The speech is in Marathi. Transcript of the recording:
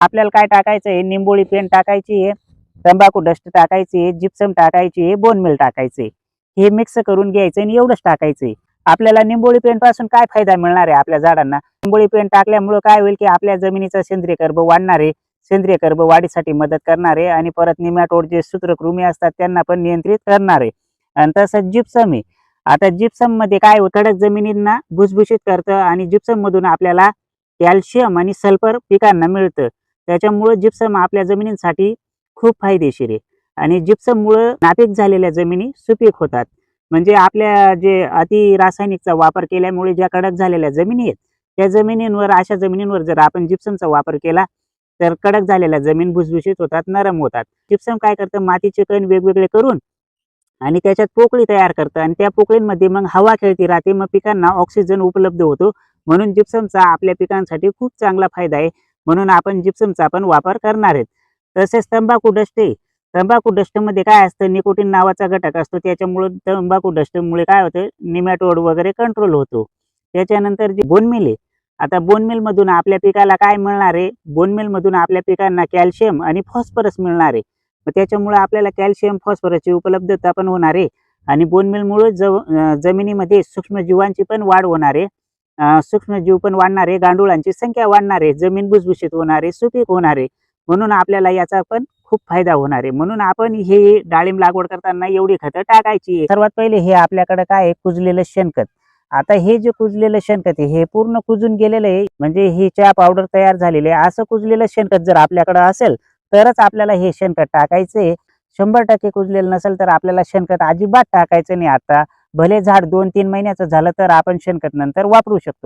आपल्याला काय टाकायचं आहे, निंबोळी पेंड टाकायची आहे, तंबाखू डस्ट टाकायची आहे, जिप्सम टाकायची आहे, बोन मिल टाकायचे, हे मिक्स करून घ्यायचं आणि एवढंच टाकायचंय। आपल्याला निंबोळी पेंड पासून काय फायदा मिळणार आहे आपल्या झाडांना? निंबोळी पेंड टाकल्यामुळे काय होईल की आपल्या जमिनीचा सेंद्रिय कर्ब वाढणार आहे, सेंद्रिय कर्ब वाढीसाठी मदत करणार आहे आणि परत निमॅटोड जे सूत्रकृमी असतात त्यांना पण नियंत्रित करणार आहे। आणि तसंच जिप्सम आहे, आता जिप्सम मध्ये काय कडक जमिनींना भुसभुशीत करतं आणि जिप्सम मधून आपल्याला कॅल्शियम आणि सल्फर पिकांना मिळतं। त्याच्यामुळे जिप्सम आपल्या जमिनींसाठी खूप फायदेशीर आहे आणि जिप्सम मुळे नापीक झालेल्या जमिनी सुपीक होतात। म्हणजे आपल्या जे अति रासायनिकचा वापर केल्यामुळे ज्या कडक झालेल्या जमिनी आहेत त्या जमिनींवर, अशा जमिनींवर जर आपण जिप्समचा वापर केला तर कडक झालेल्या जमीन भुसभुशीत होतात, नरम होतात। जिप्सम काय करतं, मातीचे कण वेगवेगळे करून आणि त्याच्यात पोकळी तयार करतं आणि त्या पोकळींमध्ये मग हवा खेळती राहते, मग पिकांना ऑक्सिजन उपलब्ध होतो। म्हणून जिप्समचा आपल्या पिकांसाठी खूप चांगला फायदा आहे, म्हणून आपण जिप्समचा पण वापर करणार आहेत। तसेच तंबाखू डस्ट आहे, तंबाखू डस्ट मध्ये काय असतं, निकोटीन नावाचा घटक असतो, त्याच्यामुळे तंबाखू डस्ट मुळे काय होतं, निमॅटोड वगैरे कंट्रोल होतो। त्याच्यानंतर जे बोन मिल आहे, आता बोन मिल मधून आपल्या पिकाला काय मिळणार आहे, बोन मिल मधून आपल्या पिकांना कॅल्शियम आणि फॉस्फरस मिळणार आहे। त्याच्यामुळे आपल्याला कॅल्शियम फॉस्फरसची उपलब्धता पण होणार आहे आणि बोन मिल मुळे जमिनीमध्ये सूक्ष्मजीवांची पण वाढ होणार आहे, सूक्ष्मजीव पण वाढणार आहे, गांडुळांची संख्या वाढणार आहे, जमीन भुसभुशीत होणार आहे, सुपीक होणार आहे, म्हणून आपल्याला याचा पण खूप फायदा होणार आहे। म्हणून आपण हे डाळिंब लागवड करताना एवढी खतं टाकायची। सर्वात पहिले हे आपल्याकडे काय आहे, कुजलेलं शेणखत। आता हे जे कुजलेलं शेणखत आहे हे पूर्ण कुजून गेलेलं आहे, म्हणजे ही चहा पावडर तयार झालेली आहे। असं कुजलेलं शेणखत जर आपल्याकडे असेल तरच आपल्याला हे शेणखत टाकायचे। 100% कुजलेलं नसेल तर आपल्याला शेणखत अजिबात टाकायचं नाही। आता भले झाड 2-3 महिन्याचं झालं तर आपण शेणखत नंतर वापरू शकतो।